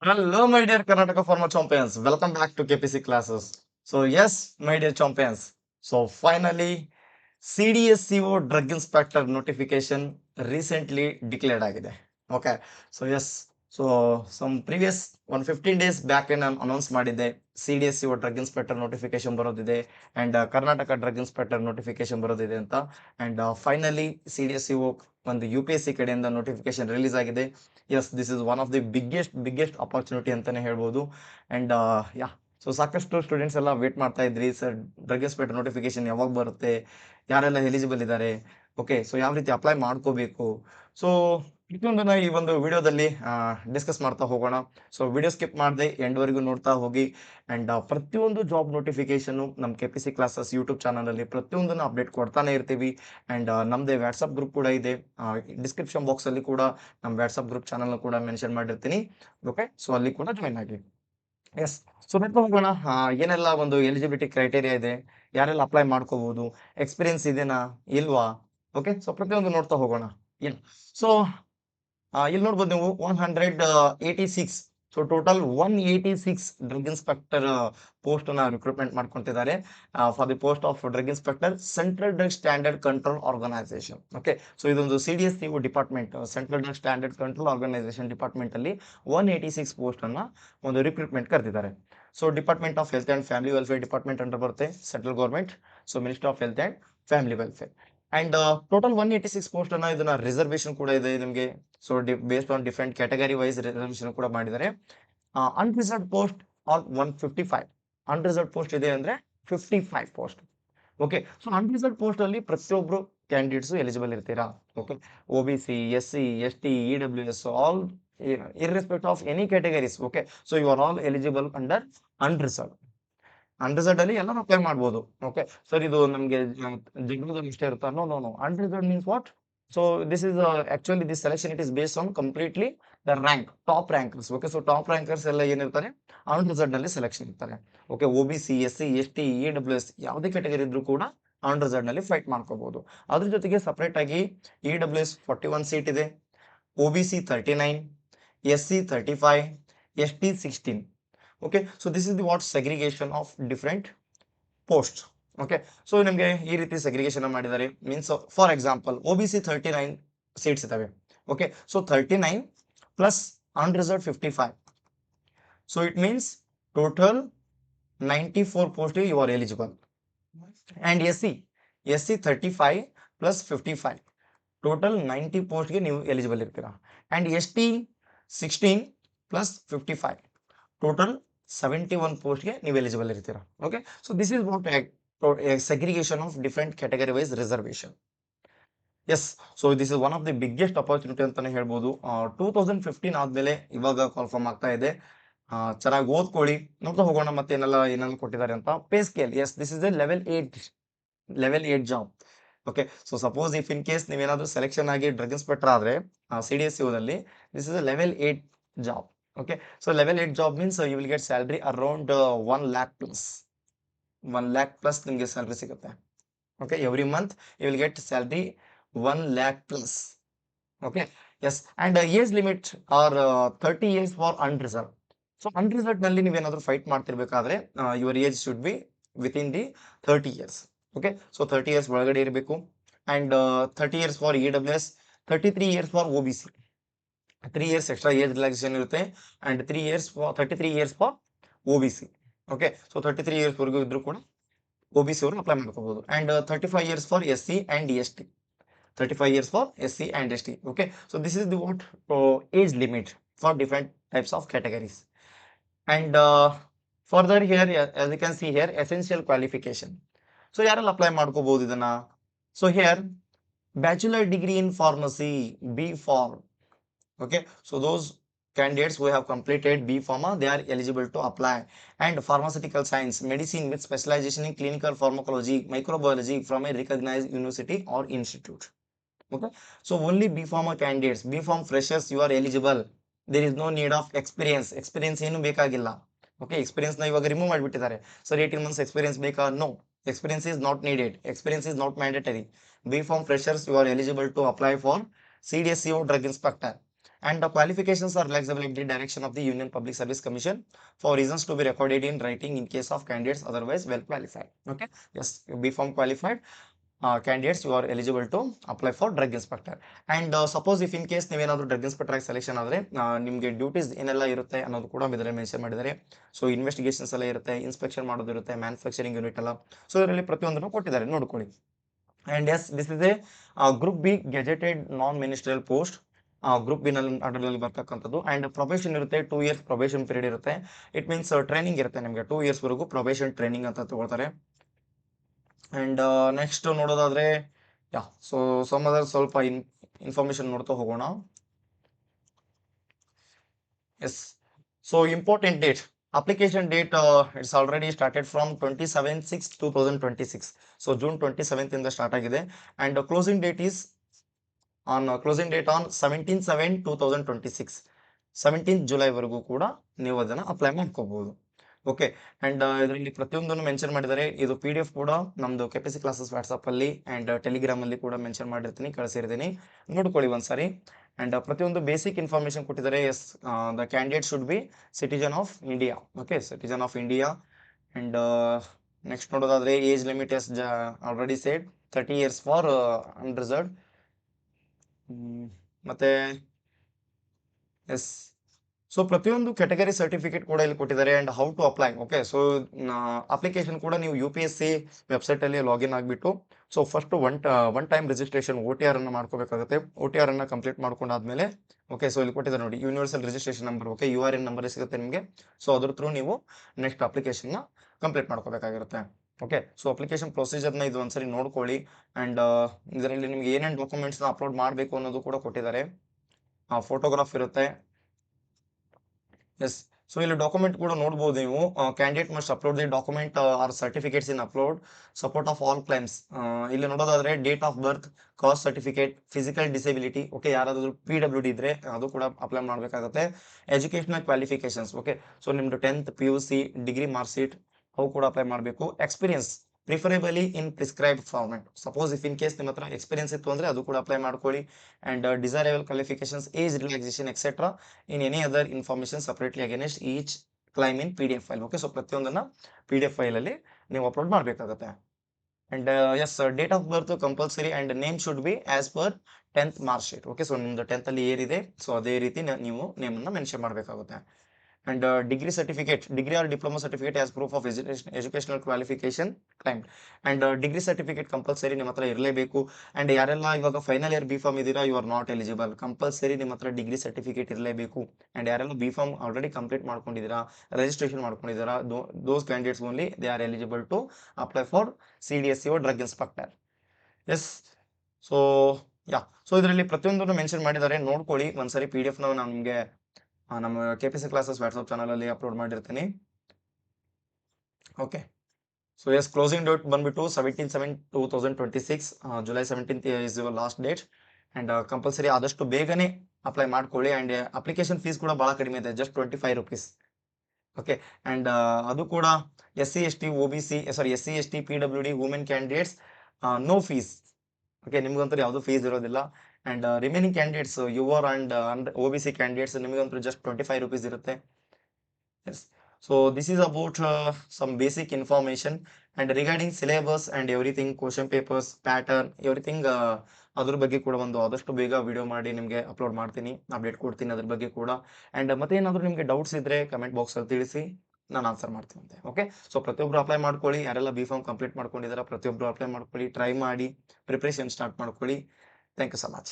Hello, my dear Karnataka former champions. Welcome back to KPC classes. So, yes, my dear champions. So, finally, CDSCO drug inspector notification recently declared ಆಗಿದೆ. Okay. So, yes. So, some previous 115 days back ನಾನು announce ಮಾಡಿದ್ದೆ CDSCO drug inspector notification ಬರೋದಿದೆ and Karnataka drug inspector notification ಬರೋದಿದೆ ಅಂತ and finally CDSCO ಒಂದು UPSC ಕಡೆಯಿಂದ notification release ಆಗಿದೆ. Yes this is one of the biggest opportunity ಅಂತಾನೆ ಹೇಳ್ಬೋದು ಅಂಡ್ ಯಾ ಸೊ ಸಾಕಷ್ಟು ಸ್ಟೂಡೆಂಟ್ಸ್ ಎಲ್ಲ ವೇಟ್ ಮಾಡ್ತಾ ಇದ್ರಿ ಸರ್ ಡ್ರಗ್ ಇನ್ಸ್ಪೆಕ್ಟರ್ ನೋಟಿಫಿಕೇಶನ್ ಯಾವಾಗ ಬರುತ್ತೆ, ಯಾರೆಲ್ಲ ಎಲಿಜಿಬಲ್ ಇದ್ದಾರೆ, ಓಕೆ ಸೊ ಯಾವ ರೀತಿ ಅಪ್ಲೈ ಮಾಡ್ಕೋಬೇಕು, ಸೊ ಪ್ರತಿಯೊಂದನ್ನ ಈ ಒಂದು ವಿಡಿಯೋದಲ್ಲಿ ಡಿಸ್ಕಸ್ ಮಾಡ್ತಾ ಹೋಗೋಣ. ಸೊ ವಿಡಿಯೋ ಸ್ಕಿಪ್ ಮಾಡದೆ ಎಂಡ್ವರೆಗೂ ನೋಡ್ತಾ ಹೋಗಿ ಅಂಡ್ ಪ್ರತಿಯೊಂದು ಜಾಬ್ ನೋಟಿಫಿಕೇಶನ್ ನಮ್ಮ KPC ಕ್ಲಾಸಸ್ ಯೂಟ್ಯೂಬ್ ಚಾನಲ್ ಅಲ್ಲಿ ಪ್ರತಿಯೊಂದನ್ನು ಅಪ್ಡೇಟ್ ಕೊಡ್ತಾನೆ ಇರ್ತೀವಿ ಅಂಡ್ ನಮ್ದೇ ವಾಟ್ಸ್ಆಪ್ ಗ್ರೂಪ್ ಕೂಡ ಇದೆ. ಡಿಸ್ಕ್ರಿಪ್ಷನ್ ಬಾಕ್ಸ್ ಅಲ್ಲಿ ಕೂಡ ನಮ್ಮ ವಾಟ್ಸ್ಆಪ್ ಗ್ರೂಪ್ ಚಾನಲ್ ಕೂಡ ಮೆನ್ಷನ್ ಮಾಡಿರ್ತೀನಿ. ಓಕೆ ಸೊ ಅಲ್ಲಿ ಕೂಡ ಜಾಯ್ನ್ ಆಗಿ. ಎಸ್ ಸೊ ನೋಡ್ತಾ ಹೋಗೋಣ ಏನೆಲ್ಲ ಒಂದು ಎಲಿಜಿಬಿಲಿಟಿ ಕ್ರೈಟೇರಿಯಾ ಇದೆ, ಯಾರೆಲ್ಲ ಅಪ್ಲೈ ಮಾಡ್ಕೋಬಹುದು, ಎಕ್ಸ್ಪೀರಿಯನ್ಸ್ ಇದೆನಾ ಇಲ್ವಾ, ಓಕೆ ಸೊ ಪ್ರತಿಯೊಂದು ನೋಡ್ತಾ ಹೋಗೋಣ. ಏನ್ ಸೊ ಇಲ್ಲಿ ನೋಡ್ಬೋದು ನೀವು 186, so total 186 drug inspector post ನ ರಿಕ್ರೂಟ್ಮೆಂಟ್ ಮಾಡ್ಕೊಂತಿದ್ದಾರೆ for the post of drug inspector central drug standard control organisation. Okay so ಇದೊಂದು CDSCO department, central drug standard control organisation department ಅಲ್ಲಿ 186 ಪೋಸ್ಟ್ ಅನ್ನ ಒಂದು ರಿಕ್ರೂಟ್ಮೆಂಟ್ ಕರೆದಿದ್ದಾರೆ. So department of health and family welfare department under ಬರುತ್ತೆ central government, so ministry of health and family welfare and total 186 post ಅನ್ನ ಇದನ್ನ reservation ಕೂಡ ಇದೆ ನಿಮಗೆ. So based on different category wise reservation ಕೂಡ ಮಾಡಿದ್ದಾರೆ. Unreserved post are 155, unreserved post ಇದೆ ಅಂದ್ರೆ 55 post. Okay so unreserved post ಅಲ್ಲಿ ಪ್ರತಿಯೊಬ್ರು ಕ್ಯಾಂಡಿಡೇಟ್ಸ್ ಎಲಿಜಿಬಲ್ ಇರ್ತೀರಾ. Okay OBC, SC, ST, EWS all irrespective of any categories. Okay so you are all eligible under unreserved. Unreserved ಅಲ್ಲಿ ಎಲ್ಲರೂ apply ಮಾಡ್ಬೋದು. Okay sir ಇದು ನಮಗೆ ಜಿಗ್ನದಲ್ಲಿ ಇಷ್ಟ ಇರುತ್ತಾ? No no no, unreserved means what? So this is actually this selection it is based on completely the rank, top rankers. Okay so top rankers ಎಲ್ಲ ಏನಿರ್ತಾರೆ ಅನ್ರಿಸರ್ವ್ಡ್ ನಲ್ಲಿ ಸೆಲೆಕ್ಷನ್ ಇರ್ತಾರೆ. Okay OBC, SC, ST, EWS ಯಾವುದೇ category ಇದ್ರೂ ಕೂಡ unreserved ನಲ್ಲಿ fight ಮಾಡ್ಕೋಬಹುದು. ಅದ್ರ ಜೊತೆಗೆ ಸಪರೇಟ್ ಆಗಿ EWS 41 ಸೀಟ್ ಇದೆ, OBC 39, SC 35, ST 16. Okay so this is the what segregation of different post. Okay so ನಿಮಗೆ ಈ ರೀತಿ ಸೆಗ್ರಿಗೇಷನ್ ಮಾಡಿದ್ದಾರೆ. Means for example OBC 39 seats ಇದಾವೆ. Okay so 39 plus unreserved 55, so it means total 94 post you are eligible. And SC 35 plus 55, total 90 ಪೋಸ್ಟ್ಗೆ ನೀವು eligible ಇರ್ತೀರಾ. And ST 16 plus 55, total 71 ಪೋಸ್ಟ್ಗೆ ನೀವು ಎಲಿಜಿಬಲ್ ಇರ್ತೀರಾ. Okay so this is what segregation of different category wise reservation. Yes so this is one of the biggest opportunity ಅಂತಾನೆ ಹೇಳ್ಬೋದು. 2015 ಆದ್ಮೇಲೆ ಇವಾಗ ಕಾಲ್ಫಾರ್ಮ್ ಆಗ್ತಾ ಇದೆ. ಚೆನ್ನಾಗಿ ಓದ್ಕೊಳ್ಳಿ, ನೋಡ್ತಾ ಹೋಗೋಣ ಮತ್ತೆ ಏನೆಲ್ಲ ಕೊಟ್ಟಿದ್ದಾರೆ ಅಂತ. Pay scale, yes this is a level 8 job. Okay so suppose if in case ನೀವೇನಾದ್ರೂ ಸೆಲೆಕ್ಷನ್ ಆಗಿ ಡ್ರಗ್ ಇನ್ಸ್ಪೆಕ್ಟರ್ ಆದ್ರೆ CDSCO ದಲ್ಲಿ this is a level 8 job. Okay, so level 8 job means you will get salary around 1 lakh plus. 1 lakh plus ನಿಮಗೆ salary ಸಿಗುತ್ತೆ. Okay, every month you will get salary 1 lakh plus. Okay, yes, and age limit are 30 years for unreserved. So unreserved ನಲ್ಲಿ ನೀವೇನಾದ್ರೂ fight ಮಾಡ್ತಿರ್ಬೇಕಾದ್ರೆ your age should be within the 30 years. Okay, so 30 years ಒಳಗಡೆ ಇರಬೇಕು. And 30 years for EWS, 33 years for OBC. 3 years extra age relaxation ಇರುತ್ತೆ and 33 years for OBC. Okay so 33 years ವರೆಗೂ ಇದ್ರೂ ಕೂಡ OBC ಅವರು apply ಮಾಡ್ಕೋಬಹುದು. And 35 years for SC and ST, 35 years for SC and ST. Okay so this is the what age limit for different types of categories. And further here as you can see here essential qualification. So ಯಾರೆಲ್ಲ apply ಮಾಡ್ಕೋಬಹುದು ಇದನ್ನ? So here bachelor degree in pharmacy, B.Pharm. Okay, so those candidates who have completed B.Pharma, they are eligible to apply. And pharmaceutical science, medicine with specialization in clinical pharmacology, microbiology from a recognized university or institute. Okay, so only B.Pharma candidates, B.Pharm freshers, you are eligible. There is no need of experience. Experience ಏನು ಬೇಕಾಗಿಲ್ಲ. Okay, experience ನ ಇವಾಗ remove ಮಾಡಿಬಿಟ್ಟಿದ್ದಾರೆ. Sir 18 months experience ಬೇಕಾ? No, experience is not needed. Experience is not mandatory. B.Pharm freshers, you are eligible to apply for CDSCO drug inspector. and the qualifications are flexible in the direction of the Union Public Service Commission for reasons to be recorded in writing in case of candidates otherwise well qualified. Okay, yes, B.Pharm qualified candidates you are eligible to apply for drug inspector. And suppose if in case ನೀವೇನಾದ್ರೂ drug inspector ಆಗಿ selection ಆದ್ರೆ ನಿಮಗೆ duties ಏನೆಲ್ಲ ಇರುತ್ತೆ ಅನ್ನೋದು ಕೂಡ ಇದರಲ್ಲಿ mention ಮಾಡಿದ್ದಾರೆ. ಸೊ ಇನ್ವೆಸ್ಟಿಗೇಷನ್ಸ್ ಎಲ್ಲ ಇರುತ್ತೆ, ಇನ್ಸ್ಪೆಕ್ಷನ್ ಮಾಡೋದು ಇರುತ್ತೆ, ಮ್ಯಾನುಫ್ಯಾಕ್ಚರಿಂಗ್ ಯೂನಿಟ್ ಎಲ್ಲ. ಸೊ ಇದರಲ್ಲಿ ಪ್ರತಿಯೊಂದನ್ನು ಕೊಟ್ಟಿದ್ದಾರೆ, ನೋಡ್ಕೊಳ್ಳಿ. And yes, this is a group B gazetted non-ministerial post. Group B ನಲ್ಲಿ ಅದರಲ್ಲಿ ಬರ್ತಕ್ಕಂಥದ್ದು. ಅಂಡ್ ಪ್ರೊಬೇಷನ್ ಇರುತ್ತೆ, 2 years ಪ್ರೊಬೇಷನ್ ಪೀರಿಯಡ್ ಇರುತ್ತೆ. ಇಟ್ ಮೀನ್ಸ್ ಟ್ರೈನಿಂಗ್ ಇರುತ್ತೆ ನಿಮಗೆ 2 years ವರೆಗೂ ಪ್ರೊಬೇಷನ್ ಟ್ರೈನಿಂಗ್ ಅಂತ ತಗೊಳ್ತಾರೆ. ಅಂಡ್ ನೆಕ್ಸ್ಟ್ ನೋಡೋದಾದ್ರೆ ಯಾ, ಸೊ ಸಮ್ ಅದರ್ ಸ್ವಲ್ಪ ಇನ್ಫಾರ್ಮೇಶನ್ ನೋಡ್ತಾ ಹೋಗೋಣ. Yes, so important date, application date it's already started from 27/6/2026. So June 27th ಇಂದ ಸ್ಟಾರ್ಟ್ ಆಗಿದೆ. And closing date is on 17/7/2026. 17th July ವರೆಗೂ ಕೂಡ ನೀವು ಅದನ್ನ ಅಪ್ಲೈ ಮಾಡ್ಕೋಬಹುದು. ಓಕೆ, ಅಂಡ್ ಇದರಲ್ಲಿ ಪ್ರತಿಯೊಂದನ್ನು ಮೆನ್ಷನ್ ಮಾಡಿದ್ದಾರೆ. ಇದು PDF ಕೂಡ ನಮ್ದು KPC ಕ್ಲಾಸಸ್ ವಾಟ್ಸಪ್ ಅಲ್ಲಿ ಅಂಡ್ ಟೆಲಿಗ್ರಾಮ್ ಅಲ್ಲಿ ಕೂಡ ಮೆನ್ಷನ್ ಮಾಡಿರ್ತೀನಿ, ಕಳಿಸಿರ್ತೀನಿ, ನೋಡ್ಕೊಳ್ಳಿ ಒಂದ್ಸರಿ. ಅಂಡ್ ಪ್ರತಿಯೊಂದು ಬೇಸಿಕ್ ಇನ್ಫಾರ್ಮೇಶನ್ ಕೊಟ್ಟಿದ್ದಾರೆ. Yes, the candidate should be citizen of India. Okay, citizen of India. And next ನೋಡೋದಾದ್ರೆ age limit yes already said 30 years for unreserved. ಮತ್ತೆ ಎಸ್, ಸೊ ಪ್ರತಿಯೊಂದು ಕ್ಯಾಟಗರಿ ಸರ್ಟಿಫಿಕೇಟ್ ಕೂಡ ಇಲ್ಲಿ ಕೊಟ್ಟಿದ್ದಾರೆ. And how to apply. Okay, so application ಕೂಡ ನೀವು UPSC website ಅಲ್ಲಿ login ಆಗಿಬಿಟ್ಟು, so first one time registration OTR ಅನ್ನ ಮಾಡ್ಕೋಬೇಕಾಗುತ್ತೆ. OTR ಅನ್ನ ಕಂಪ್ಲೀಟ್ ಮಾಡ್ಕೊಂಡಾದ್ಮೇಲೆ, ಓಕೆ, ಸೊ ಇಲ್ಲಿ ಕೊಟ್ಟಿದ್ದಾರೆ ನೋಡಿ, universal registration number. Okay, URN number ಸಿಗುತ್ತೆ ನಿಮಗೆ. ಸೊ ಅದ್ರ ಥ್ರೂ ನೀವು ನೆಕ್ಸ್ಟ್ ಅಪ್ಲಿಕೇಶನ್ ನ ಕಂಪ್ಲೀಟ್ ಮಾಡ್ಕೋಬೇಕಾಗಿರುತ್ತೆ. ಓಕೆ, ಸೊ ಅಪ್ಲಿಕೇಶನ್ ಪ್ರೊಸೀಜರ್ನ ಇದು ಒಂದ್ಸರಿ ನೋಡ್ಕೊಳ್ಳಿ. ಅಂಡ್ ಇದರಲ್ಲಿ ನಿಮ್ಗೆ ಏನೇನು ಡಾಕ್ಯುಮೆಂಟ್ಸ್ನ ಅಪ್ಲೋಡ್ ಮಾಡಬೇಕು ಅನ್ನೋದು ಕೂಡ ಕೊಟ್ಟಿದ್ದಾರೆ. ಫೋಟೋಗ್ರಾಫ್ ಇರುತ್ತೆ. ಎಸ್, ಸೊ ಇಲ್ಲಿ ಡಾಕ್ಯುಮೆಂಟ್ ಕೂಡ ನೋಡ್ಬೋದು ನೀವು. Candidate must upload the document or certificates in upload support of all claims. ಇಲ್ಲಿ ನೋಡೋದಾದ್ರೆ date of birth, caste certificate, physical disability. Okay, ಯಾರಾದ್ರೂ PWD ಇದ್ರೆ ಅದು ಕೂಡ ಅಪ್ಲೈ ಮಾಡಬೇಕಾಗುತ್ತೆ. Educational qualifications. ಓಕೆ, ಸೊ ನಿಮ್ದು 10th PUC degree mark sheet ಅವು ಕೂಡ ಅಪ್ಲೈ ಮಾಡಬೇಕು. Experience preferably in prescribed format. Suppose if in case ನಿಮ್ಮ ಹತ್ರ ಎಕ್ಸ್ಪೀರಿಯನ್ಸ್ ಇತ್ತು ಅಂದ್ರೆ ಅದು ಕೂಡ ಅಪ್ಲೈ ಮಾಡ್ಕೊಳ್ಳಿ. And desirable qualifications, age relaxation etcetera in any other information separately against each claim in PDF file. Okay, so ಪ್ರತಿಯೊಂದನ್ನ PDF file ಅಲ್ಲಿ ನೀವು ಅಪ್ಲೋಡ್ ಮಾಡಬೇಕಾಗುತ್ತೆ. And yes, date of birth compulsory and name should be as per 10th mark sheet. Okay, so ನಿಮ್ದು 10th ಅಲ್ಲಿ ಏನಿದೆ so ಅದೇ ರೀತಿ ನೀವು ನೇಮ್ ಅನ್ನ ಮೆನ್ಷನ್ ಮಾಡಬೇಕಾಗುತ್ತೆ. And degree certificate, degree or diploma certificate as proof of educational qualification claim. And degree certificate compulsory ನಿಮ್ಮ ಹತ್ರ ಇರಲೇಬೇಕು. ಅಂಡ್ ಯಾರೆಲ್ಲ ಇವಾಗ ಫೈನಲ್ ಇಯರ್ B.Pharm ಇದ್ದೀರಾ, you are not eligible. Compulsory ನಿಮ್ಮ ಹತ್ರ ಡಿಗ್ರಿ ಸರ್ಟಿಫಿಕೇಟ್ ಇರಲೇಬೇಕು. ಅಂಡ್ ಯಾರೆಲ್ಲ B.Pharm ಆಲ್ರೆಡಿ ಕಂಪ್ಲೀಟ್ ಮಾಡ್ಕೊಂಡಿದ್ದೀರಾ, ರಿಜಿಸ್ಟ್ರೇಷನ್ ಮಾಡ್ಕೊಂಡಿದ್ದೀರಾ, those candidates only they are eligible to apply for CDSCO drug inspector. Yes, so yeah, so ಇದರಲ್ಲಿ ಪ್ರತಿಯೊಂದನ್ನು mention ಮಾಡಿದ್ದಾರೆ, ನೋಡ್ಕೊಳ್ಳಿ ಒಂದ್ಸರಿ. PDF ನಾವು ನಮಗೆ ನಮ್ಮ KPC ಕ್ಲಾಸಸ್ ವಾಟ್ಸಪ್ ಚಾನಲ್ ಅಲ್ಲಿ ಅಪ್ಲೋಡ್ ಮಾಡಿರ್ತೀನಿ. Okay, so yes, closing date ಬಂದ್ಬಿಟ್ಟು 17/7/2026. July 17th is your last date. And compulsory ಆದಷ್ಟು ಬೇಗನೆ ಅಪ್ಲೈ ಮಾಡ್ಕೊಳ್ಳಿ. ಅಂಡ್ ಅಪ್ಲಿಕೇಶನ್ ಫೀಸ್ ಕೂಡ ಬಹಳ ಕಡಿಮೆ ಇದೆ, ಜಸ್ಟ್ 25 rupees. ಓಕೆ, ಅಂಡ್ ಅದು ಕೂಡ SC/ST OBC SC/ST PWD women candidates no fees. Okay, ನಿಮ್ಗಂತೂ ಯಾವುದು ಫೀಸ್ ಇರೋದಿಲ್ಲ. And remaining candidates your and OBC candidates ನಿಮಗಂತೂ ಜಸ್ಟ್ 25 rupees ಇರುತ್ತೆ. Yes, so this is about some basic information. And regarding syllabus and everything, question papers, pattern, everything, ಅದ್ರ ಬಗ್ಗೆ ಕೂಡ ಒಂದು ಆದಷ್ಟು ಬೇಗ ವಿಡಿಯೋ ಮಾಡಿ ನಿಮಗೆ ಅಪ್ಲೋಡ್ ಮಾಡ್ತೀನಿ, ಅಪ್ಡೇಟ್ ಕೊಡ್ತೀನಿ ಅದ್ರ ಬಗ್ಗೆ ಕೂಡ. ಅಂಡ್ ಮತ್ತೆ ಏನಾದರೂ ನಿಮಗೆ ಡೌಟ್ಸ್ ಇದ್ರೆ ಕಮೆಂಟ್ ಬಾಕ್ಸ್ ಅಲ್ಲಿ ತಿಳಿಸಿ, ನಾನು ಆನ್ಸರ್ ಮಾಡ್ತೀನಿ. ಓಕೆ, ಸೊ ಪ್ರತಿಯೊಬ್ರು ಅಪ್ಲೈ ಮಾಡ್ಕೊಳ್ಳಿ. ಯಾರೆಲ್ಲ B.Pharm ಕಂಪ್ಲೀಟ್ ಮಾಡ್ಕೊಂಡಿದ್ದಾರೆ ಪ್ರತಿಯೊಬ್ರು ಅಪ್ಲೈ ಮಾಡ್ಕೊಳ್ಳಿ, ಟ್ರೈ ಮಾಡಿ, ಪ್ರಿಪ್ರೇಷನ್ ಸ್ಟಾರ್ಟ್ ಮಾಡ್ಕೊಳ್ಳಿ. Thank you so much.